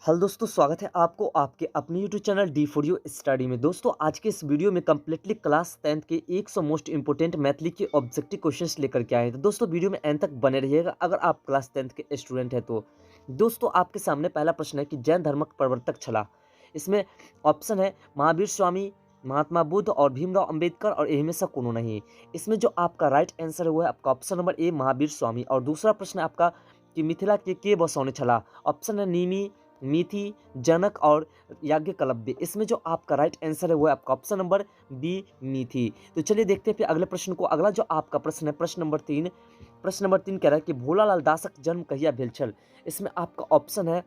Hello दोस्तों, स्वागत है आपको आपके अपने YouTube channel D for you study में। दोस्तों, आज के इस वीडियो में कम्प्लीटली क्लास 10th के 100 मोस्ट इंपोर्टेंट मैथली के ऑब्जेक्टिव क्वेश्चंस लेकर के आए हैं। तो दोस्तों, वीडियो में एंड तक बने रहिएगा अगर आप क्लास 10th के स्टूडेंट हैं तो। दोस्तों, आपके सामने पहला प्रश्न है कि जैन धर्म का प्रवर्तक छला। इसमें ऑप्शन है महावीर स्वामी, महात्मा बुद्ध और भीमराव अंबेडकर और इनमें से कोनो नहीं। इसमें जो आपका राइट आंसर है वो है आपका ऑप्शन नंबर ए महावीर स्वामी। और दूसरा प्रश्न है आपका कि मिथिला के बसौने छला। ऑप्शन है नीमी, मीथी, जनक और याज्ञवल्क्य। इसमें जो आपका राइट आंसर है वो है आपका ऑप्शन नंबर बी मीथी। तो चलिए देखते हैं फिर अगले प्रश्न को। अगला जो आपका प्रश्न है प्रश्न नंबर 3। प्रश्न नंबर 3 कह रहा है कि भोलालाल दासक जन्म कहिया भेल छल। इसमें आपका ऑप्शन है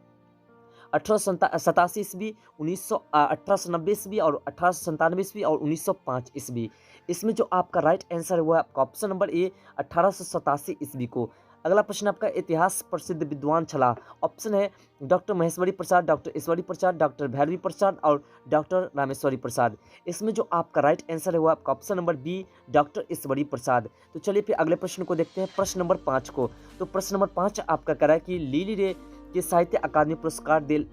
1887 ईस्वी, 1890 ईस्वी और 1897 ईस्वी और 1905 ईस्वी। इसमें जो आपका राइट आंसर है वो है आपका ऑप्शन नंबर ए 1887 ईस्वी को। अगला प्रश्न आपका इतिहास प्रसिद्ध विद्वान छला। ऑप्शन है डॉक्टर महेश्वरी प्रसाद, डॉक्टर ईश्वरी प्रसाद, डॉक्टर भैरवी प्रसाद और डॉक्टर रामेश्वरी प्रसाद। इसमें जो आपका राइट आंसर है वो आपका option number B doctor Ishwari Prasad. तो चलिए फिर अगले प्रश्न को देखते हैं प्रश्न नंबर 5 को। तो प्रश्न नंबर 5 आपका कह रहा है कि लिली रे के साहित्य अकादमी पुरस्कार दे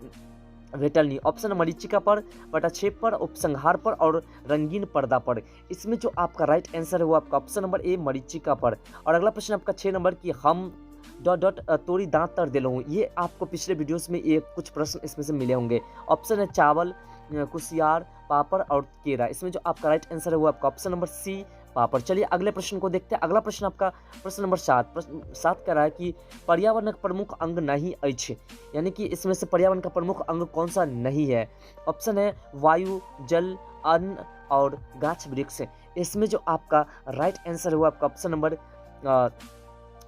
भेटलनी। ऑप्शन मरीचिका पर, पटाक्षेप पर, उपसंहार पर और रंगीन पर्दा पर। इसमें जो आपका राइट आंसर है वो आपका ऑप्शन नंबर ए मरीचिका पर। और अगला प्रश्न आपका 6 नंबर की हम डॉट डॉट तोड़ी दांत तर दिल हूँ। ये आपको पिछले वीडियोस में ये कुछ प्रश्न इसमें से मिले होंगे। ऑप्शन है चावल, कुसियार, पापड़ और केरा। इसमें जो आपका राइट आंसर है वो आपका ऑप्शन नंबर सी पापड़। चलिए अगले प्रश्न को देखते हैं। अगला प्रश्न आपका प्रश्न नंबर 7। प्रश्न 7 कह रहा है कि पर्यावरण का प्रमुख अंग नहीं अछि। यानी कि इसमें से पर्यावरण का प्रमुख अंग कौन सा नहीं है। ऑप्शन है वायु, जल, अन्न और गाछ वृक्ष। इसमें जो आपका राइट आंसर है वो आपका ऑप्शन नंबर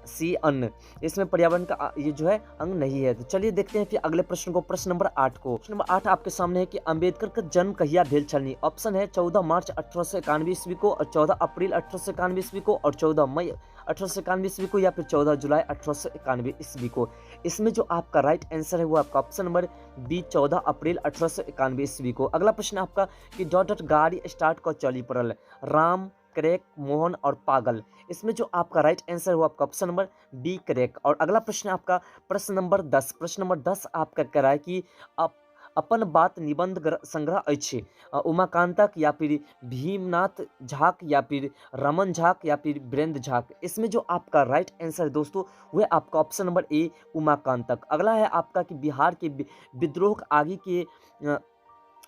सी अन्न। इसमें पर्यावरण का ये जो है अंग नहीं है। तो चलिए देखते हैं फिर अगले प्रश्न को प्रश्न नंबर 8 को। प्रश्न नंबर 8 आपके सामने है कि अंबेडकर का जन्म कहिया भेल छलनी। ऑप्शन है 14 मार्च 1891 ईस्वी को और 14 अप्रैल 1891 ईस्वी को और 14 मई 1891 ईस्वी को या फिर 14 जुलाई 1891 ईस्वी को। इसमें जो आपका राइट आंसर है वो आपका ऑप्शन नंबर बी 14 अप्रैल 1891 ईस्वी को। अगला प्रश्न आपका कि डॉट डॉट गाड़ी स्टार्ट कर चली पड़ल। राम, क्रैक, मोहन और पागल। इसमें जो आपका राइट आंसर वो आपका ऑप्शन नंबर बी क्रैक। और अगला प्रश्न आपका प्रश्न नंबर 10। प्रश्न नंबर 10 आपका कह रहा है कि अपन बात निबंध संग्रह अछि। उमाकांतक या फिर भीमनाथ झाक या फिर रमन झाक या फिर वीरेंद्र झाक। इसमें जो आपका राइट आंसर है दोस्तों वह आपका ऑप्शन नंबर ए उमाकांतक। अगला है आपका कि बिहार के विद्रोह आगे के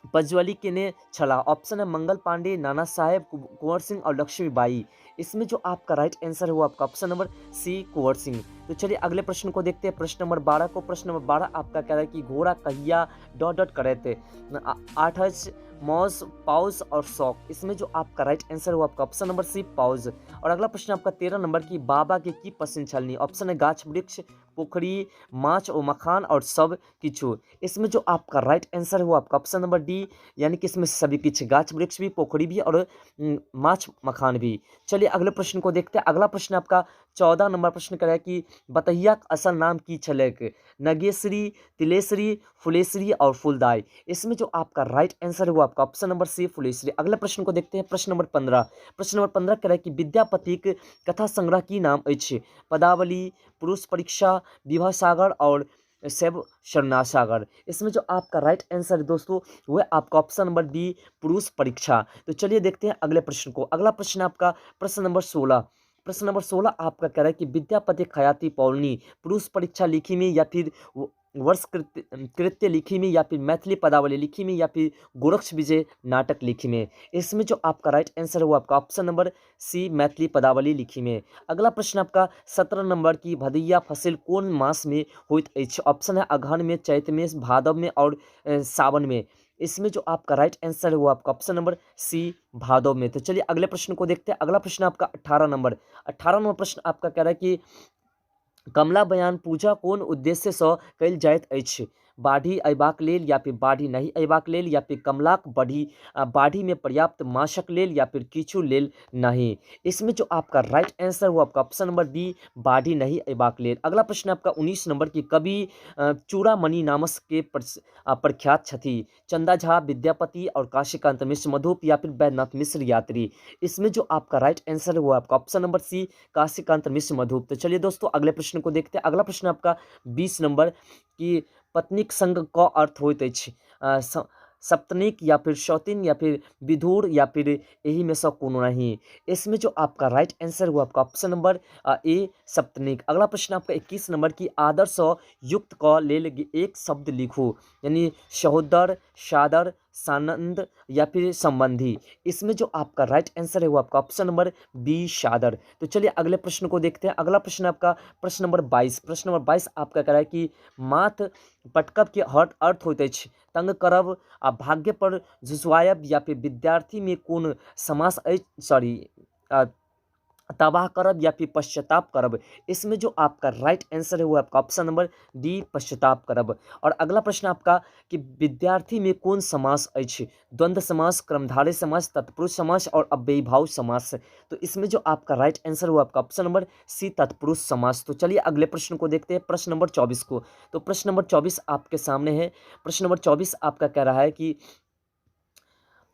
प्रज्वली के ने छला। ऑप्शन है मंगल पांडे, नाना साहेब, कुंवर सिंह और लक्ष्मीबाई। इसमें जो आपका राइट आंसर है वो आपका option number C Kunwar Singh. तो चलिए अगले प्रश्न को देखते हैं प्रश्न नंबर 12 को। प्रश्न नंबर 12 आपका कह रहा है कि घोड़ा कहिया डॉट डॉट करे थे। आठज, मौज, पाउज और शौक। इसमें जो आपका राइट आंसर है वो आपका ऑप्शन नंबर सी पाउज। और अगला प्रश्न आपका 13 नंबर की बाबा के की पसंद छलनी। ऑप्शन है गाछ वृक्ष, पोखरी, माछ और मखान और सब किछु। इसमें जो आपका राइट आंसर है वो आपका ऑप्शन नंबर डी यानी कि इसमें सभी कुछ गाछ वृक्ष भी, पोखरी भी और माछ मखान भी। चलिए अगले प्रश्न को देखते हैं। अगला प्रश्न आपका 14 नंबर प्रश्न कर है कि बतहिया असल नाम की छलक। नगेश्वरी, तिलेश्वरी, फुलेश्वरी और फूलदाई। इसमें जो आपका राइट आंसर है वो आपका ऑप्शन नंबर सी फुलेश्वरी। अगले प्रश्न को देखते हैं प्रश्न नंबर 15। प्रश्न नंबर 15 कह रहा है कि विद्यापतिक कथा संग्रह की नाम अछि। पदावली, पुरुष परीक्षा, विवाह सागर और शैव शरना सागर। इसमें जो आपका राइट आंसर है दोस्तों वह आपका ऑप्शन नंबर बी पुरुष परीक्षा। तो चलिए देखते हैं अगले प्रश्न को। अगला प्रश्न आपका प्रश्न नंबर 16। प्रश्न नंबर 16 आपका कह रहा है कि विद्यापति खयाती पौलनी पुरुष परीक्षा लिखी में या फिर वर्ष कृत्य लिखी में या फिर मैथिली पदावली लिखी में या फिर गोरक्ष विजय नाटक लिखी में। इसमें जो आपका राइट आंसर है वो आपका ऑप्शन नंबर सी मैथिली पदावली लिखी में। अगला प्रश्न आपका 17 नंबर की भदैया फसल कौन मास में होइत अछि। ऑप्शन है अगहन में, चैत में, भादव में और सावन में। इसमें जो आपका राइट आंसर है वो आपका ऑप्शन नंबर सी भादव में। तो चलिए अगले प्रश्न को देखते हैं। अगला प्रश्न आपका 18 नंबर। 18 नंबर प्रश्न आपका कह रहा है कि कमला बयान पूजा कोन उद्देश्य से कल जाइत अछि। बाढ़ी अयबाक लेल या फिर बाढ़ी नहीं अयबाक लेल या फिर कमलाक बाढ़ी में पर्याप्त मासक लेल या फिर किछु लेल नहीं। इसमें जो आपका राइट आंसर वो आपका ऑप्शन नंबर डी बाढ़ी नहीं अयबाक लेल। अगला प्रश्न आपका 19 नंबर की कवि चूड़ामणि नामस के प्रख्यात छथि। चंदा झा, विद्यापति और काशीकांत मिश्र, मधुप या फिर वैद्यनाथ मिश्र यात्री। इसमें जो आपका राइट आंसर है वो आपका ऑप्शन नंबर सी काशीकांत मिश्र मधुप। तो चलिए दोस्तों अगले प्रश्न को देखते हैं। अगला प्रश्न आपका 20 नंबर की पत्नीक संग क अर्थ होइत अछि सप्तनिक या फिर शौतिन या फिर विधुर या फिर यही में से कोनो नहीं। इसमें जो आपका राइट आंसर हुआ आपका ऑप्शन नंबर ए सप्तनिक। अगला प्रश्न आपका 21 नंबर की आदर्श युक्त क लेल एक शब्द लिखो, यानी सहोदर, सादर, सानंद या फिर संबंधी। इसमें जो आपका राइट आंसर है वो आपका ऑप्शन नंबर बी सादर। तो चलिए अगले प्रश्न को देखते हैं। अगला प्रश्न आपका प्रश्न नंबर 22। प्रश्न नंबर 22 आपका कह रहा है कि माथ पटकब के अर्थ होइत अछि तंग करब आ भाग्य पर झुसवायब या फिर विद्यार्थी में कोन समास सॉरी तबाह करब या फिर पश्चाताप करब। इसमें जो आपका राइट आंसर है वो आपका ऑप्शन नंबर डी पश्चाताप करब। और अगला प्रश्न आपका कि विद्यार्थी में कौन समास अछि, द्वंद्व समास, कर्मधारय समास, तत्पुरुष समास और अव्ययीभाव समास। तो इसमें जो आपका राइट आंसर हुआ आपका ऑप्शन नंबर सी तत्पुरुष समास। तो चलिए अगले प्रश्न को देखते हैं, प्रश्न नंबर 24 को। तो प्रश्न नंबर 24 आपके सामने है। प्रश्न नंबर 24 आपका कह रहा है कि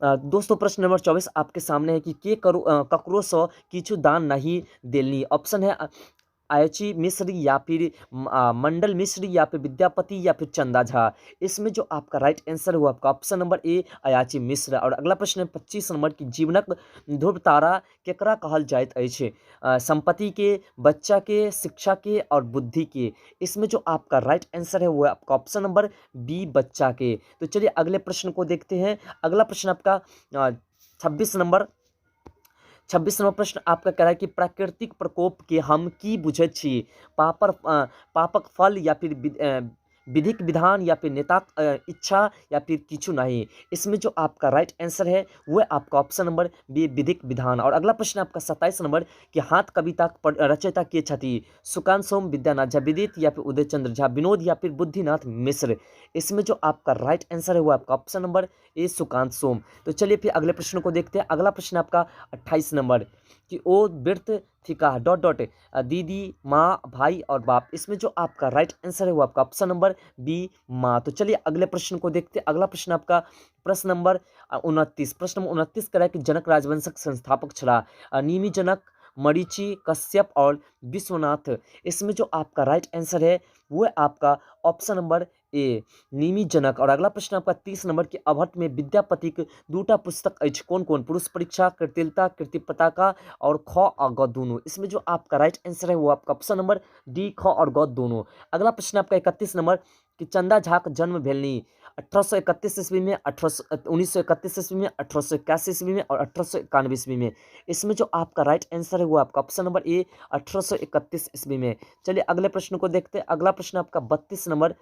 दोस्तों प्रश्न नंबर 24 आपके सामने है कि के ककरो सँ किछु दान नहीं देलनी। ऑप्शन है अयाची मिश्र या फिर मंडल मिश्र या फिर विद्यापति या फिर चंदा झा। इसमें जो आपका राइट आंसर हुआ आपका ऑप्शन नंबर ए अयाची मिश्र। और अगला प्रश्न है 25 नंबर की जीवनक ध्रुव तारा केकरा कहल जाइत अछि, संपत्ति के, बच्चा के, शिक्षा के और बुद्धि के। इसमें जो आपका राइट आंसर है वो आपका ऑप्शन नंबर बी बच्चा के। तो चलिए अगले प्रश्न को देखते हैं। अगला प्रश्न आपका 26 नंबर प्रश्न आपका कह रहा है कि प्राकृतिक प्रकोप के हम की बुझैत छी, पापक फल या फिर विधिक विधान या फिर नेताक इच्छा या फिर किछु नहीं। इसमें जो आपका राइट आंसर है वह आपका ऑप्शन नंबर बी विधिक विधान। और अगला प्रश्न आपका 27 नंबर कि हाथ कविता रचयिता के छथि, सुकांत सोम, विद्यानाथ झा, विदित या फिर उदय चंद्र झा, विनोद या फिर बुद्धिनाथ मिश्र। इसमें जो आपका राइट आंसर है वो आपका ऑप्शन नंबर ए सुकांत सोम। तो चलिए फिर अगले प्रश्न को देखते हैं। अगला प्रश्न आपका 28 नंबर कि ओ व्रत थिका डॉट डॉट दीदी, माँ, भाई और बाप। इसमें जो आपका राइट आंसर है वो आपका ऑप्शन नंबर बी माँ। तो चलिए अगले प्रश्न को देखते हैं। अगला प्रश्न आपका प्रश्न नंबर 29। प्रश्न नंबर 29 कह रहा है कि जनक राजवंशक संस्थापक छला, निमि, जनक, मरीचि, कश्यप और विश्वनाथ। इसमें जो आपका राइट आंसर है वो आपका ऑप्शन नंबर ए निमि जनक। और अगला प्रश्न आपका 30 नंबर के अभट्ट में विद्यापतिक दूटा पुस्तक अछि, कौन कौन, पुरुष परीक्षा, कृतिलता, कृति पताका और ख और ग दोनों। इसमें जो आपका राइट आंसर है वो आपका ऑप्शन नंबर डी ख और ग दोनों। अगला प्रश्न आपका 31 नंबर कि चंदा झा का जन्म भेलनी 1831 ईस्वी में, 1931 ईस्वी में, 1881 ईस्वी में और 1891 ईस्वी में। इसमें जो आपका राइट आंसर है वो आपका ऑप्शन नंबर ए 1831 ईस्वी में। चलिए अगले प्रश्न को देखते हैं। अगला प्रश्न आपका 32 नंबर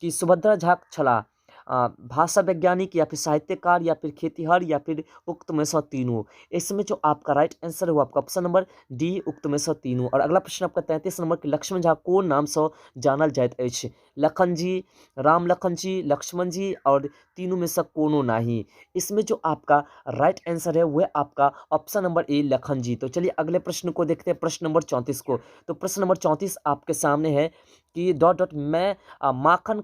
कि सुभद्रा झा छला भाषा वैज्ञानिक या फिर साहित्यकार या फिर खेतीहर या फिर उक्त में से तीनों। इसमें जो आपका राइट आंसर है वो आपका ऑप्शन नंबर डी उक्त में से तीनों। और अगला प्रश्न आपका 33 नंबर कि लक्ष्मण झा कौन नाम से जानल जाइत अछि, लखन जी, राम लखन जी, लक्ष्मण जी और तीनों में से कोनो नहीं। इसमें जो आपका राइट आंसर है वह आपका ऑप्शन नंबर ए लखन जी। तो चलिए अगले प्रश्न को देखते हैं, प्रश्न नंबर 34 को। तो प्रश्न नंबर 34 आपके सामने है कि डॉट डॉट मैं माखन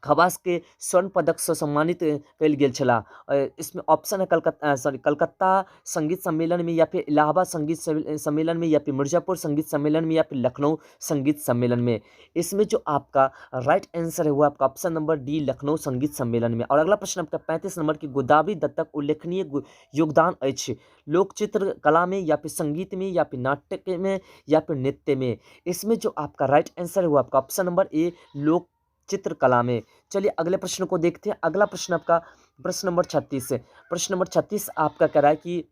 खवास के स्वर्ण पदक से सम्मानित कल गेल छला। इसमें ऑप्शन है कलकत्ता संगीत सम्मेलन में या फिर इलाहाबाद संगीत सम्मेलन में या फिर मिर्जापुर संगीत सम्मेलन में या फिर लखनऊ संगीत सम्मेलन में। इसमें जो आपका राइट आंसर है वो आपका ऑप्शन नंबर डी लखनऊ संगीत सम्मेलन में। और अगला प्रश्न आपका 35 नंबर की गोदावरी दत्तक उल्लेखनीय योगदान अछि, लोक चित्र कला में या फिर संगीत में या फिर नाट्य में या फिर नृत्य में। इसमें जो आपका राइट आंसर है वो आपका ऑप्शन नंबर ए लोक चित्रकला में। चलिए अगले प्रश्न को देखते हैं। अगला प्रश्न आपका प्रश्न नंबर 36 है। प्रश्न नंबर 36 आपका कह रहा है कि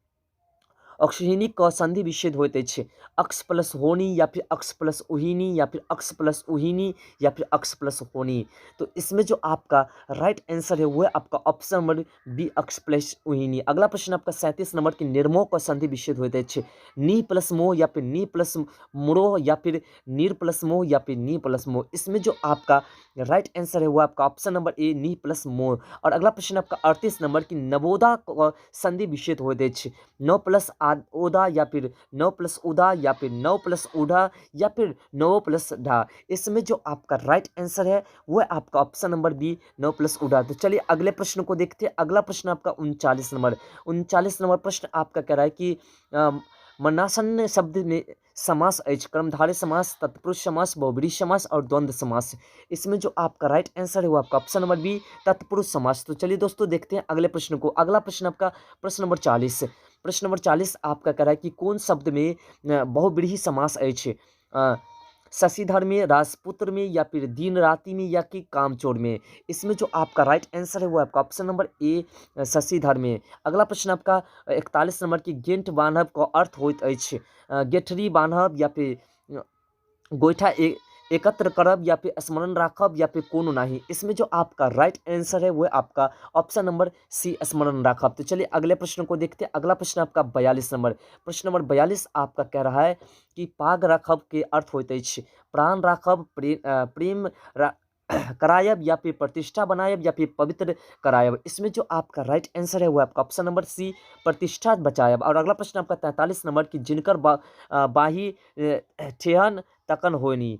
अक्षहिनी क संधि विच्छेद होते छे, अक्ष प्लस होनी या फिर अक्ष प्लस उहिनी या फिर अक्ष प्लस उहिनी या फिर अक्ष प्लस होनी। तो इसमें जो आपका राइट आंसर है वो है आपका ऑप्शन नंबर बी अक्ष प्लस उहिनी। अगला प्रश्न आपका 37 नंबर की निर्मोह क संधि विच्छेद होते छे, नी प्लस मोह या फिर नी प्लस मुरोह या फिर नीर प्लस मोह या फिर नी प्लस मोह। इसमें जो आपका राइट आंसर है वो आपका ऑप्शन नंबर ए नी प्लस मोह। और अगला प्रश्न आपका 38 नंबर की नवोदा क संधि विच्छेद होते छे, 9 प्लस ओदा या फिर 9 प्लस उदा या फिर 9 प्लस उड़ा या फिर 9 प्लस ढा। इसमें जो आपका राइट आंसर है वो है आपका ऑप्शन नंबर बी 9 प्लस उड़ा। तो चलिए अगले प्रश्न को देखते हैं। अगला प्रश्न आपका 39 नंबर प्रश्न आपका कह रहा है कि मरणासन्न शब्द में समास अछि कर्मधारय समास, तत्पुरुष समास, बहुब्रीहि समास और द्वंद्व समास। इसमें जो आपका राइट आंसर है वो आपका ऑप्शन नंबर बी तत्पुरुष समास। तो चलिए दोस्तों देखते हैं अगले प्रश्न को। अगला प्रश्न आपका प्रश्न नंबर 40। प्रश्न नंबर 40 आपका कह रहा है कि कौन शब्द में बहुब्रीहि समास अछि? शशिधर में, राजपुत्र में, या फिर दिन राति में, या कि कामचोर में। इसमें जो आपका राइट आंसर है वो आपका ऑप्शन नंबर ए शशिधर में। अगला प्रश्न आपका 41 नंबर की गेंट बान्हब का अर्थ होइत अछि? गेठरी बान्हब, या फिर गोइठा एकत्र करब, या फिर स्मरण राखब, या फिर कोनो नाही। इसमें जो आपका राइट आंसर है वो आपका ऑप्शन नंबर सी स्मरण राखब। तो चलिए अगले प्रश्न को देखते हैं। अगला प्रश्न आपका 42 नंबर। प्रश्न नंबर 42 आपका कह रहा है कि पाग राखब के अर्थ होइत अछि? प्राण राखब, प्रेम करायब, या फिर प्रतिष्ठा बनायब, या फिर पवित्र करायब। इसमें जो आपका राइट आंसर है वो आपका ऑप्शन नंबर सी प्रतिष्ठा बचायब। और अगला प्रश्न आपका 43 नंबर की जिनकर बाही ठेहन तकन होनी।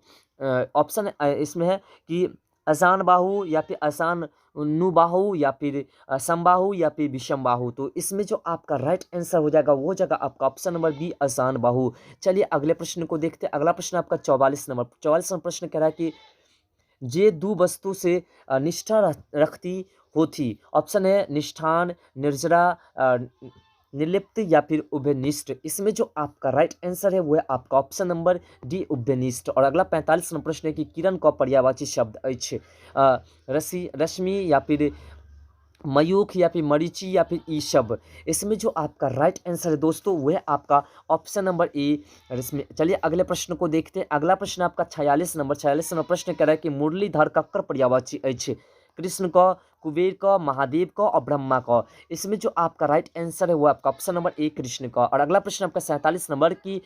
ऑप्शन इसमें है कि आसान बाहु, या फिर आसान नुबाहु, या फिर समबाहु, या फिर विषमबाहु। तो इसमें जो आपका राइट आंसर हो जाएगा वो जगह आपका ऑप्शन नंबर बी आसान बाहु। चलिए अगले प्रश्न को देखते हैं। अगला प्रश्न आपका 44 नंबर। 44 नंबर प्रश्न कह रहा है कि जे दो वस्तु से निष्ठा रखती होती। ऑप्शन है निष्ठान, निर्जरा, निर्लिप्त, या फिर उभयनिष्ठ। इसमें जो आपका राइट आंसर है वो है आपका ऑप्शन नंबर डी उभयनिष्ठ। और अगला 45 नंबर प्रश्न है कि किरण का पर्यायवाची शब्द अछि? रश्मि, या फिर मयूख, या फिर मरीचि, या फिर ईशब। इसमें जो आपका राइट आंसर है दोस्तों वो है आपका ऑप्शन नंबर ए रश्मि। चलिए अगले प्रश्न को देखते हैं। अगला प्रश्न आपका 46 नंबर। 46 नंबर प्रश्न कह रहा है कि मुरलीधर कक्कर पर्यायवाची अछि? कृष्ण का, कुबेर का, महादेव का और ब्रह्मा का। इसमें जो आपका राइट आंसर है वो आपका ऑप्शन नंबर ए कृष्ण का। और अगला प्रश्न आपका 47 नंबर की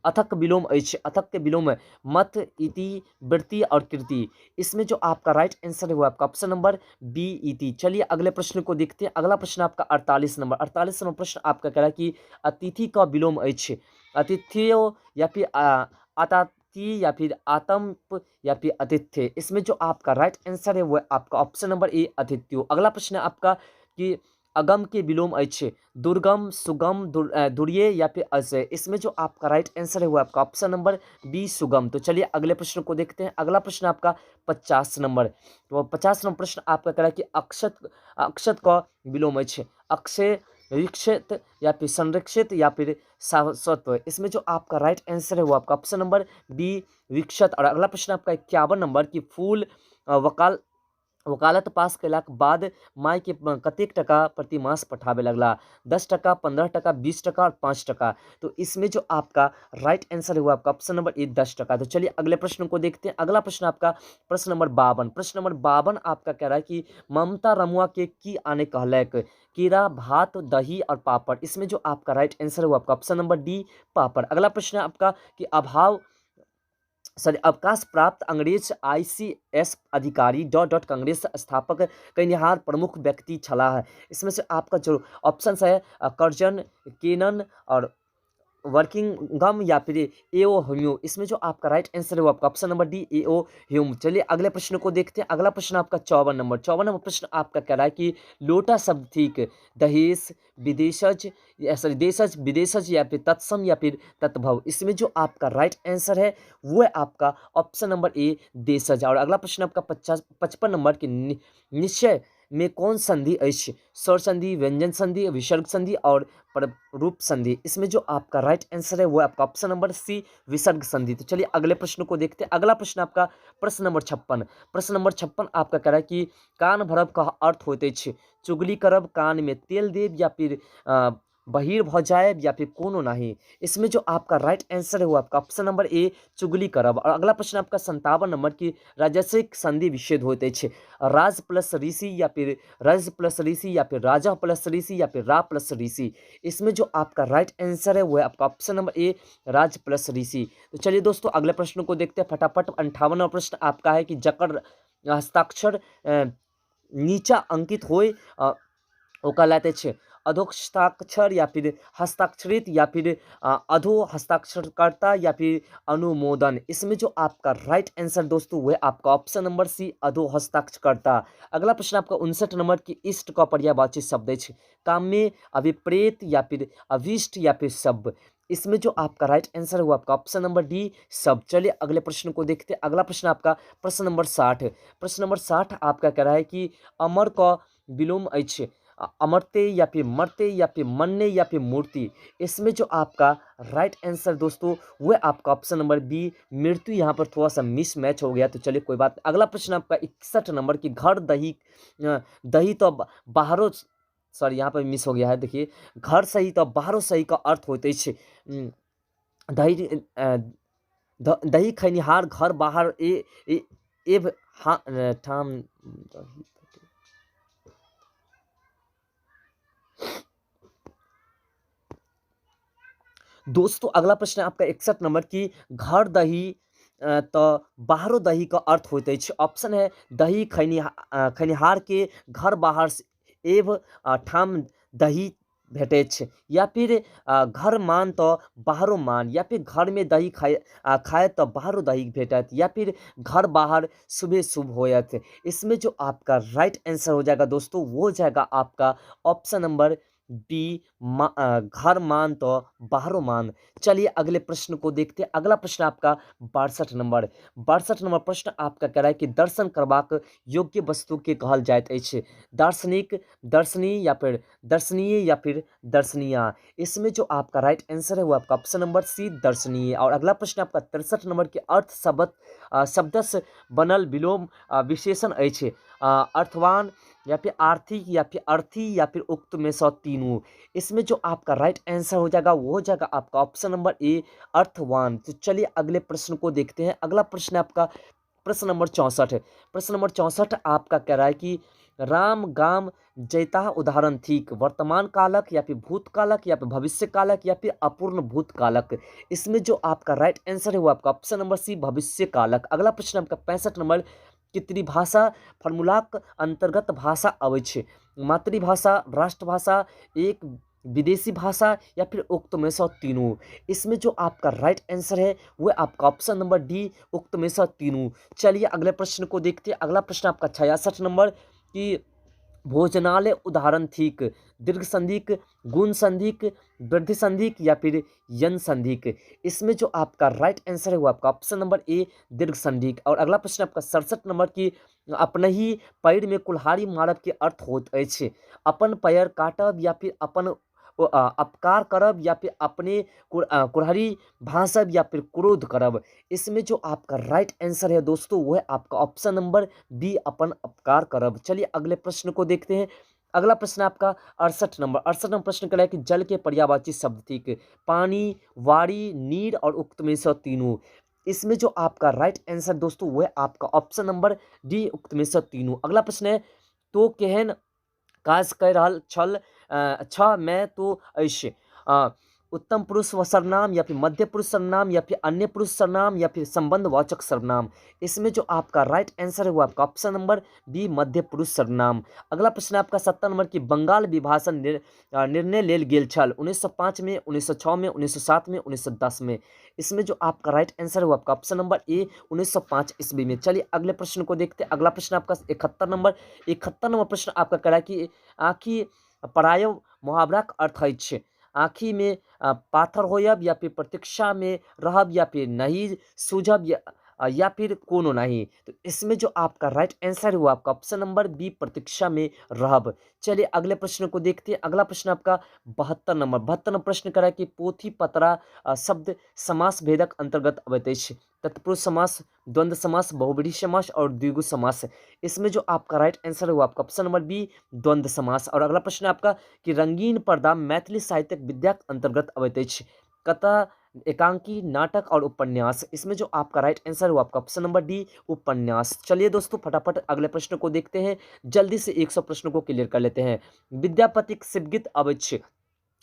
अथक विलोम अछि? अथक के विलोम मत, इति, वृत्ति और कृति। इसमें जो आपका राइट आंसर है वो आपका ऑप्शन नंबर बी इति। चलिए अगले प्रश्न को देखते हैं। अगला प्रश्न आपका 48 नंबर। 48 नंबर प्रश्न आपका कह रहा है कि अतिथि का विलोम अछि? अतिथ्यो, या फिर आताति, या फिर आतंप, या फिर आतिथ्य। इसमें जो आपका राइट आंसर है वो आपका ऑप्शन नंबर ए आतिथ्यो। अगला प्रश्न आपका कि अगम के विलोम अछि? दुर्गम, सुगम, दुर्ये, या फिर अजय। इसमें जो आपका राइट आंसर है वो आपका ऑप्शन नंबर बी सुगम। तो चलिए अगले प्रश्न को देखते हैं। अगला प्रश्न आपका 50 नंबर। तो 50 नंबर प्रश्न आपका कह रहा है कि अक्षत अक्षत का विलोम अछि? अक्षय, रीक्षित, या फिर संरक्षित, या फिर शाश्वत। इसमें जो आपका राइट आंसर है वो आपका ऑप्शन नंबर बी विक्षत। और अगला प्रश्न आपका 51 नंबर की फूल वकालत पास कयलाक बाद माय के कतेक टका प्रति मास पठाबे लगला? 10 टका, 15 टका, 20 टका और 5 टका। तो इसमें जो आपका राइट आंसर है वो आपका ऑप्शन नंबर ए 10 टका। तो चलिए अगले प्रश्न को देखते हैं। अगला प्रश्न आपका प्रश्न नंबर 52। प्रश्न नंबर 52 आपका कह रहा है कि ममता रमुआ के की आने कहलक? केरा, भात, दही और पापड़। इसमें जो आपका राइट आंसर है वो आपका ऑप्शन नंबर डी पापड़। अगला प्रश्न आपका कि अवकाश प्राप्त अंग्रेज ICS अधिकारी कांग्रेस स्थापक कनिहार प्रमुख व्यक्ति छलाह। इसमें से आपका जो ऑप्शन है कर्जन, केनन और वर्किंगम, या फिर एओ ह्यूम। इसमें जो आपका राइट आंसर है वो आपका ऑप्शन नंबर डी एओ ह्यूम। चलिए अगले प्रश्न को देखते हैं। अगला प्रश्न आपका 54 नंबर। 54 नंबर प्रश्न आपका कह रहा है कि लोटा शब्द ठीक दहेज, विदेशज, सॉरी देशज, विदेशज, या फिर तत्सम, या फिर तत्भव। इसमें जो आपका राइट आंसर है वो है आपका ऑप्शन नंबर ए देशज। और अगला प्रश्न आपका 55 नंबर की निश्चय में कौन संधि अछि? स्वर संधि, व्यंजन संधि, विसर्ग संधि और रूप संधि। इसमें जो आपका राइट आंसर है वो आपका ऑप्शन नंबर सी विसर्ग संधि। तो चलिए अगले प्रश्न को देखते हैं। अगला प्रश्न आपका प्रश्न नंबर 56। प्रश्न नंबर 56 आपका कह रहा है कि कान भरब का अर्थ होते अछि? चुगली करब, कान में तेल देब, या फिर बहिर भ जायब, या फिर कोनो नहीं। इसमें जो आपका राइट आंसर है वो आपका ऑप्शन नंबर ए चुगली करब। और अगला प्रश्न आपका 57 नंबर की राजसिक संधि विच्छेद होते अछि? राज प्लस ऋषि, या फिर रज प्लस ऋषि, या फिर राजा प्लस ऋषि, या फिर रा प्लस ऋषि। इसमें जो आपका राइट आंसर है वो है आपका option number A Raj plus Rishi. तो चलिए दोस्तों अगले प्रश्न को देखते हैं फटाफट। 58वां प्रश्न आपका है कि जकर हस्ताक्षर नीचा अंकित होय ओकरा कहलाते छै अधोहस्ताक्षर, या फिर हस्ताक्षरित, या फिर अधो हस्ताक्षरकर्ता, या फिर अनुमोदन। इसमें जो आपका राइट आंसर दोस्तों वो है आपका ऑप्शन नंबर सी अधो हस्ताक्षरकर्ता। अगला प्रश्न आपका 59 नंबर की इष्ट का पर्यायवाची शब्द है काम्य, अभिप्रेत, या फिर अभिष्ट, या फिर सब। इसमें जो आपका राइट आंसर है वो आपका ऑप्शन नंबर डी सब। चलिए अगले प्रश्न को देखते हैं। अगला प्रश्न आपका प्रश्न नंबर 60 है। प्रश्न नंबर 60 आपका कह रहा है कि अमर का विलोम अछि अमरते या फिर मरते या फिर मरने या फिर मूर्ति। इसमें जो आपका राइट आंसर दोस्तों वो है आपका ऑप्शन नंबर बी मृत्यु। यहाँ पर थोड़ा सा मिस मैच हो गया, तो चलिए कोई बात। अगला प्रश्न आपका 61 नंबर की घर दही दही तो बाहरों, सॉरी यहाँ पर मिस हो गया है, देखिए घर सही तो बाहरों सही का अर्थ होते दही दही खैनिहार घर बाहर ए एव हाँ ठाम दही। दोस्तों अगला प्रश्न है आपका 61 नंबर की घर दही तो बाहरो दही का अर्थ होते अछि। ऑप्शन है दही खैनिहार के घर बाहर एव ठाम दही भेटै छै, या फिर घर मान तो बाहरो मान, या फिर घर में दही खाए तो बाहरो दही भेटत, या फिर घर बाहर सुबह शुभ होयत। इसमें जो आपका राइट आंसर हो जाएगा दोस्तों वो हो जाएगा आपका ऑप्शन नंबर बी घर मान तो बाहरो मान। चलिए अगले प्रश्न को देखते हैं। अगला प्रश्न आपका 62 नंबर प्रश्न आपका कह रहा है कि दर्शन करबाक योग्य वस्तु के कहल जाइत अछि दार्शनिक, दर्शनीय या फिर दर्शनीय या फिर दर्शनीय। इसमें जो आपका राइट आंसर है वो आपका ऑप्शन नंबर सी दर्शनीय। और अगला प्रश्न आपका 63 नंबर के अर्थ शब्दस बनल विलोम विशेषण अछि अर्थवान या फिर आर्थिक या फिर अर्थी या फिर उक्त में से तीनों। इसमें जो आपका राइट आंसर हो जाएगा वो हो जाएगा आपका ऑप्शन नंबर ए अर्थवान। तो चलिए अगले प्रश्न को देखते हैं। अगला प्रश्न आपका प्रश्न नंबर 64 है। प्रश्न नंबर 64 आपका कह रहा है कि राम गाम जैता उदाहरण थीक वर्तमान कालक या फिर भूतकालक या फिर भविष्य कालक या फिर अपूर्ण भूतकालक। इसमें जो आपका राइट आंसर है वो आपका ऑप्शन नंबर सी भविष्य कालक। अगला प्रश्न आपका 65 नंबर कि भाषा फॉर्मूलाक अंतर्गत भाषा अबै छै मातृभाषा, राष्ट्रभाषा, एक विदेशी भाषा या फिर उक्त में से तीनों। इसमें जो आपका राइट आंसर है वो आपका ऑप्शन नंबर डी उक्त में से तीनों। चलिए अगले प्रश्न को देखते हैं। अगला प्रश्न आपका 66 नंबर की भोजनालय उदाहरण थीक दीर्घ संधिक, गुण संधिक, वृद्धि संधिक या फिर यन संधिक। इसमें जो आपका राइट आंसर है वो आपका ऑप्शन नंबर ए दीर्घ संधिक। और अगला प्रश्न आपका 67 नंबर की अपने ही पैर में कुल्हाड़ी मारब के अर्थ होत अछि अपन पैर काटब या फिर अपन अपकार करब या फिर अपने कुल्हाड़ी भांसब या फिर क्रोध करब। इसमें जो आपका राइट आंसर है दोस्तों वो है आपका ऑप्शन नंबर बी अपन अपकार करब। चलिए अगले प्रश्न को देखते हैं। अगला प्रश्न आपका 68 नंबर प्रश्न कर रहा है कि जल के पर्यायवाची शब्द थी पानी, वारी, नीर और उक्त में से तीनों। इसमें जो आपका राइट आंसर दोस्तों वो है आपका ऑप्शन नंबर डी उक्त में से तीनों। अगला प्रश्न है तो केहन काज कह रहल छल मैं तो ऐसे उत्तम पुरुष व सर्वनाम या फिर मध्य पुरुष सर्वनाम या फिर अन्य पुरुष सर्वनाम या फिर संबंधवाचक सर्वनाम। इसमें जो आपका राइट आंसर है वो आपका ऑप्शन नंबर बी मध्य पुरुष सर्वनाम। अगला प्रश्न आपका 70 नंबर की बंगाल विभाजन निर्णय लेल गेल छल 1905 में, 1906 में, 1907 में, 1910 में। इसमें जो आपका राइट आंसर है वो आपका ऑप्शन नंबर ए 1905 ईस्वी में। चलिए अगले प्रश्न को देखते हैं। अगला प्रश्न आपका 71 नंबर प्रश्न आपका कह रहा है कि आखि परायो मुहावराक अर्थ अछि आँखी में पाथर होयब या फिर प्रतीक्षा में रहब या फिर नहीं सूझब या फिर कोनो नहीं। तो इसमें जो आपका राइट आंसर है वो आपका ऑप्शन नंबर बी प्रतीक्षा में रहब। चलिए अगले प्रश्न को देखते हैं। अगला प्रश्न आपका 72 नंबर प्रश्न करा कि पोथी पतरा शब्द समास भेदक अंतर्गत अबैत अछि तत्पुरुष समास, द्वंद्व समास, बहुब्रीहि समास और द्विगु समास। इसमें जो आपका राइट आंसर है वो आपका ऑप्शन नंबर बी द्वंद्व समास। और अगला प्रश्न आपका कि रंगीन पर्दा मैथिली साहित्यक विद्याक अंतर्गत अबैत अछि कथा, एकांकी, नाटक और उपन्यास। इसमें जो आपका राइट आंसर है वो आपका ऑप्शन नंबर डी उपन्यास। चलिए दोस्तों फटाफट अगले प्रश्न को देखते हैं। जल्दी से 100 प्रश्नों को क्लियर कर लेते हैं। विद्यापतिक शिवगीत अबैत छै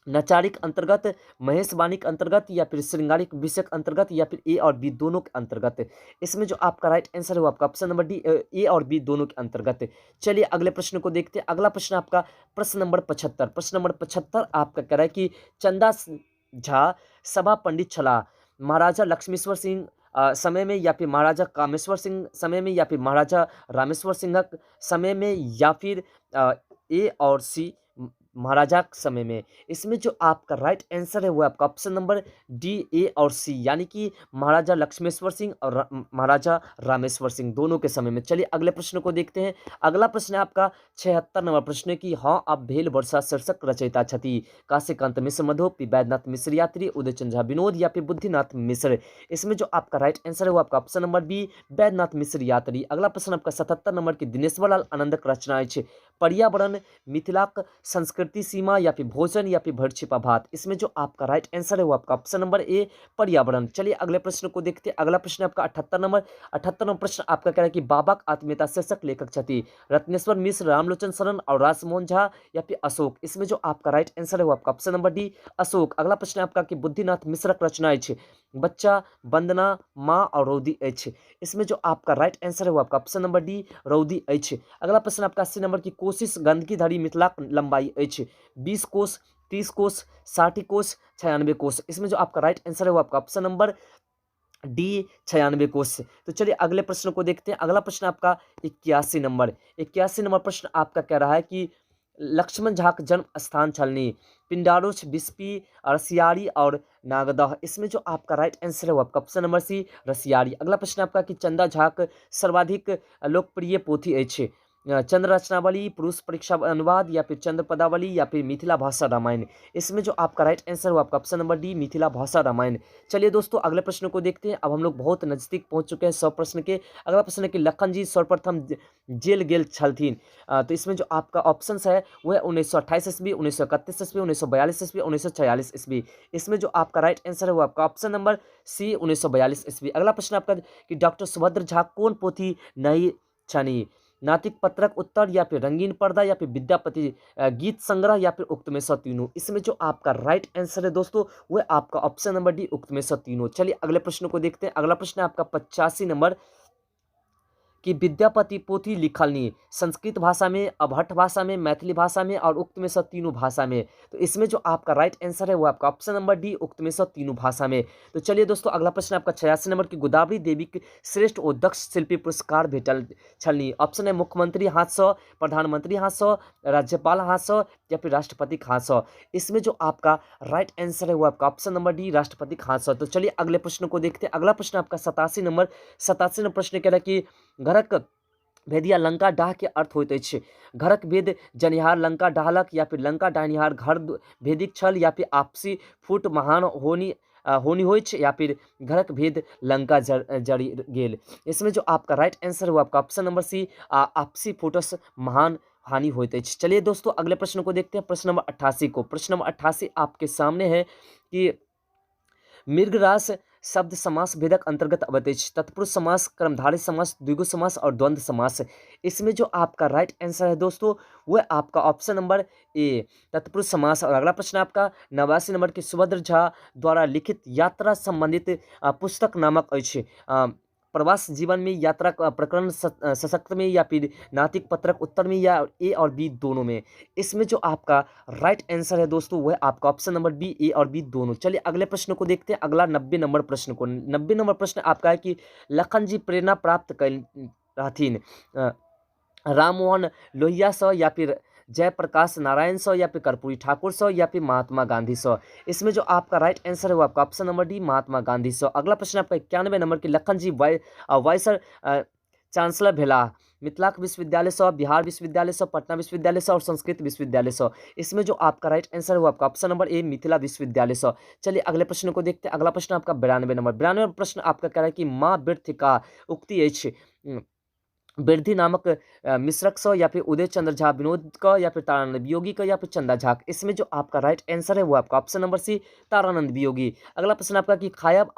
नचारिक अंतर्गत, महेशवाणिक अंतर्गत या फिर श्रृंगारिक विषयक अंतर्गत या फिर ए और बी दोनों के अंतर्गत। इसमें जो आपका राइट आंसर है वो आपका ऑप्शन नंबर डी ए और बी दोनों के अंतर्गत। चलिए अगले प्रश्न को देखते हैं। अगला प्रश्न आपका प्रश्न नंबर 75। प्रश्न नंबर 75 आपका कह रहा है कि चंदा झा सभा पंडित छला महाराजा लक्ष्मीश्वर सिंह समय में या फिर महाराजा कामेश्वर सिंह समय में या फिर महाराजा रामेश्वर सिंह समय में या फिर ए और सी महाराजा के समय में। इसमें जो आपका राइट आंसर है वो आपका ऑप्शन नंबर डी, ए और सी, यानी कि महाराजा लक्ष्मेश्वर सिंह और महाराजा रामेश्वर सिंह दोनों के समय में। चलिए अगले प्रश्न को देखते हैं। अगला प्रश्न है आपका 76 नंबर प्रश्न की हाँ अब भेल वर्षा शीर्षक रचयिता छथि। काशीकांत मिश्र मधोपि, वैद्यनाथ मिश्र यात्री, उदयचंद्र झा विनोद या फिर बुद्धिनाथ मिश्र। इसमें जो आपका राइट आंसर है वो आपका option number B, Vaidyanath Mishra यात्री। अगला प्रश्न आपका 77 नंबर की दिनेश्वर लाल आनंदक रचना है पर्यावरण, मिथिलाक संस्कृति सीमा या फिर भोजन या फिर भर छिपा भात। इसमें जो आपका राइट आंसर है वो आपका ऑप्शन नंबर ए, पर्यावरण। चलिए अगले प्रश्न को देखते हैं। अगला प्रश्न आपका 78 नंबर प्रश्न आपका कह रहा है कि बाबा का आत्मीयता शीर्षक लेखक छथि। रत्नेश्वर मिश्र, रामलोचन शरण और राजमोहन झा या फिर अशोक। इसमें जो आपका राइट आंसर है वो आपका ऑप्शन नंबर डी, अशोक। अगला प्रश्न आपका कि बुद्धिनाथ मिश्रक रचना है बच्चा, वंदना, माँ और रौदी एच। इसमें जो आपका राइट आंसर है वो आपका ऑप्शन नंबर डी, रौदी एच। अगला प्रश्न आपका 80 नंबर की कोशिश गंदगी धरी मिथिलाक लंबाई एच 20 कोस, 30 कोस, 60 कोस, 96 कोस। इसमें जो आपका राइट आंसर है वो आपका ऑप्शन नंबर डी, 96 कोस। तो चलिए अगले प्रश्न को देखते हैं। अगला प्रश्न आपका 81 नंबर प्रश्न आपका कह रहा है कि लक्ष्मण झा का जन्म स्थान छलनी, पिंडारोच, बिस्पी, रसियारी और नागदह। इसमें जो आपका राइट आंसर है वो आपका ऑप्शन नंबर सी, रसियारी। अगला प्रश्न आपका कि चंदा झा का सर्वाधिक लोकप्रिय पोथी है चंद्र रचनावली, पुरुष परीक्षा अनुवाद या फिर चंद्र पदावली या फिर मिथिला भाषा रामायण। इसमें जो आपका राइट आंसर है वो आपका ऑप्शन नंबर डी, मिथिला भाषा रामायण। चलिए दोस्तों अगले प्रश्न को देखते हैं। अब हम लोग बहुत नजदीक पहुंच चुके हैं 100 प्रश्न के। अगला प्रश्न है कि लखन जी सर्वप्रथम जेल गेल छलथिन। तो इसमें जो आपका ऑप्शन है वो है 1928 ईस्वी, 1931 ईस्वी, 1942 ईस्वी, 1946 ईस्वी। इसमें जो आपका राइट आंसर है वो आपका ऑप्शन नंबर सी, 1942 ईस्वी। अगला प्रश्न आपका कि डॉक्टर सुभद्र झा कौन पोथी नहीं छनी। नातिक पत्रक उत्तर या फिर रंगीन पर्दा या फिर विद्यापति गीत संग्रह या फिर उक्त में से तीनों। इसमें जो आपका राइट आंसर है दोस्तों वो है आपका ऑप्शन नंबर डी, उक्त में से तीनों। चलिए अगले प्रश्न को देखते हैं। अगला प्रश्न है आपका 85 नंबर कि विद्यापति पोथी लिखलनी संस्कृत भाषा में, अभट्ट भाषा में, मैथिली भाषा में और उक्त में से तीनों भाषा में। तो इसमें जो आपका राइट आंसर है वो आपका ऑप्शन नंबर डी, उक्त में से तीनों भाषा में। तो चलिए दोस्तों अगला प्रश्न आपका 86 नंबर की गोदावरी देवी के श्रेष्ठ और दक्ष शिल्पी पुरस्कार भेटल छलनी। ऑप्शन है मुख्यमंत्री हाथ से, प्रधानमंत्री हाथ से, राज्यपाल हाथ से या फिर राष्ट्रपति हाथ से। इसमें जो आपका राइट आंसर है वो आपका ऑप्शन नंबर डी, राष्ट्रपति हाथ से। तो चलिए अगले प्रश्न को देखते हैं। अगला प्रश्न आपका 87 नंबर प्रश्न कह रहा है कि घरक भेदिया लंका डाह के अर्थ होते अछि। घरक भेद जनिहार लंका डाहलक या फिर लंका डाहनिहार घर भेदिक छल या फिर आपसी फूट महान होनी होई या फिर घरक भेद लंका जड़ी गेल। इसमें जो आपका राइट आंसर है वो आपका ऑप्शन नंबर सी, आपसी फूटस महान हानि होते अछि। चलिए दोस्तों अगले प्रश्न को देखते हैं। प्रश्न नंबर 88 को। प्रश्न नंबर 88 आपके सामने है कि मृगरास शब्द समास भेदक अंतर्गत अवैत अछि। तत्पुरुष समास, कर्मधारय समास, द्विगु समास और द्वंद्व समास। इसमें जो आपका राइट आंसर है दोस्तों वो है आपका ऑप्शन नंबर ए, तत्पुरुष समास। और अगला प्रश्न आपका 89 नंबर की सुभद्र झा द्वारा लिखित यात्रा संबंधित पुस्तक नामक अछि। प्रवास जीवन में, यात्रा का प्रकरण सशक्त में या फिर नातिक पत्रक उत्तर में या ए और बी दोनों में। इसमें जो आपका राइट आंसर है दोस्तों वो है आपका ऑप्शन नंबर बी, ए और बी दोनों। चलिए अगले प्रश्न को देखते हैं। अगला 90 नंबर प्रश्न को। 90 नंबर प्रश्न आपका है कि लखन जी प्रेरणा प्राप्त कर रहथिन राम मोहन लोहिया से या फिर जयप्रकाश नारायण से या फिर कर्पूरी ठाकुर से या फिर महात्मा गांधी से। इसमें जो आपका राइट आंसर है वो आपका option number D, Mahatma Gandhi से। अगला प्रश्न आपका 91 नंबर की लखन जी वाइस चांसलर भेला मिथिलाक विश्वविद्यालय से, बिहार विश्वविद्यालय से, पटना विश्वविद्यालय से और संस्कृत विश्वविद्यालय से। इसमें जो आपका राइट आंसर है वो आपका ऑप्शन नंबर ए, मिथिला विश्वविद्यालय से। चलिए अगले प्रश्न को देखते हैं। अगला प्रश्न आपका 92 नंबर प्रश्न आपका कह रहा है कि माँ व्यर्थ का उक्ति अछि वृद्धि नामक मिश्रक स या फिर उदय चंद्र झा विनोद का या फिर तारानंद वियोगी का या फिर चंदा झा। इसमें जो आपका राइट आंसर है वो आपका option number C, Taranand Viyogi. अगला प्रश्न आपका कि खायब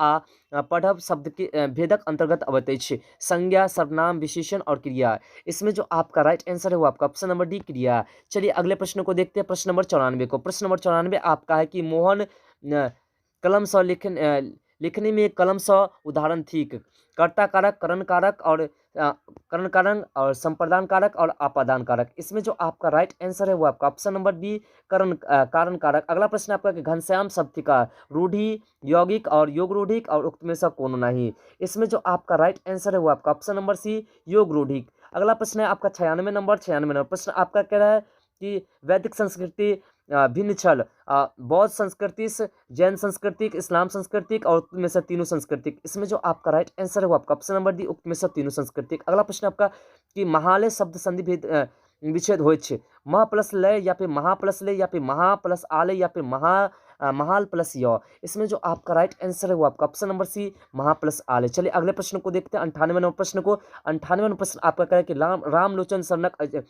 पढ़ब शब्द के भेदक अंतर्गत अवैत अछि। संज्ञा, सर्वनाम, विशेषण और क्रिया। इसमें जो आपका राइट आंसर है वो आपका ऑप्शन नंबर डी, क्रिया। चलिए अगले प्रश्न को देखते हैं। प्रश्न नंबर 94 को। प्रश्न नंबर 94 आपका है कि मोहन कलम से लिखने में कलम से उदाहरण ठीक कर्ता कारक, करण कारक और करण कारक और संप्रदान कारक और आपादान कारक। इसमें जो आपका राइट आंसर है वो आपका ऑप्शन नंबर बी, कारण कारक। अगला प्रश्न आपका कि घनश्याम शब्द का रूढ़ी, यौगिक और योग रूढ़िक और उक्त में से कोनो नहीं। इसमें जो आपका राइट आंसर है वो आपका ऑप्शन नंबर सी, योग रूढ़िक। अगला प्रश्न है आपका 96 नंबर प्रश्न आपका कह रहा है कि वैदिक संस्कृति, भिन्न छल, बौद्ध संस्कृतिस, जैन सांस्कृतिक, इस्लाम सांस्कृतिक और उक्त में से तीनों सांस्कृतिक। इसमें जो आपका राइट आंसर है वो आपका ऑप्शन नंबर डी, उक्त में से तीनों सांस्कृतिक। अगला प्रश्न आपका कि महालय शब्द संधि भेद विच्छेद होइत छै। मह प्लस लय या फिर महा प्लस लय या फिर महा प्लस आलय या फिर महाल प्लस य। इसमें जो आपका राइट आंसर है वो आपका ऑप्शन नंबर सी, महा प्लस आलय। चलिए अगले प्रश्न को देखते हैं, 98वें नंबर प्रश्न को। 98वां नंबर प्रश्न आपका कह है कि रामलोचन शरणक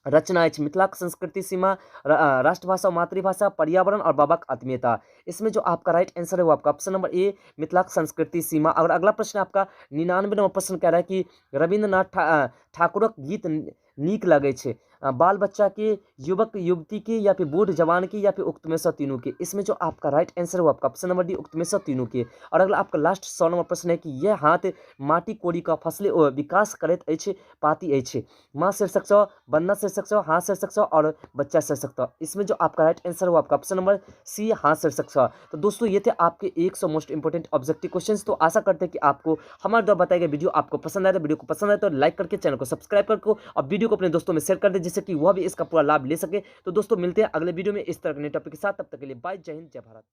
रचना अछि। मिथिलाक संस्कृति सीमा, राष्ट्रभाषा, मातृभाषा, पर्यावरण और बाबाक आत्मीयता। इसमें जो आपका राइट आंसर है वो आपका ऑप्शन नंबर ए, मिथिलाक संस्कृति सीमा। और अगला प्रश्न आपका 99 नंबर प्रश्न कह रहा है कि रविंद्रनाथ ठाकुरक गीत नीक लगे छे। बाल बच्चा के, युवक युवती के या फिर बूढ़ जवान के या फिर उक्त में से तीनों के। इसमें जो आपका राइट आंसर है वो आपका ऑप्शन नंबर डी, उक्त में से तीनों के। और अगला आपका लास्ट 100 नंबर प्रश्न है कि यह हाथ माटी कोड़ी का फसले विकास करैत अछि, पाती अछि। माँ शीर्षक से, बन्ना शीर्षक से, हाथ शीर्षक से और बच्चा शीर्षक से। इसमें जो आपका राइट आंसर है वो आपका ऑप्शन नंबर सी, हाथ शीर्षक से। तो दोस्तों ये थे आपके 100 मोस्ट इंपोर्टेंट ऑब्जेक्टिव क्वेश्चंस। तो आशा करते हैं कि आपको हमारे द्वारा बताए गए वीडियो आपको पसंद आए। तो वीडियो को पसंद आए तो लाइक करके चैनल को सब्सक्राइब करके और वीडियो को अपने दोस्तों में शेयर कर दे, जिससे कि वह भी इसका पूरा लाभ ले सके। तो दोस्तों मिलते हैं अगले वीडियो में इस तरह के नए टॉपिक के साथ। तब तक के लिए बाय, जय हिंद, जय भारत।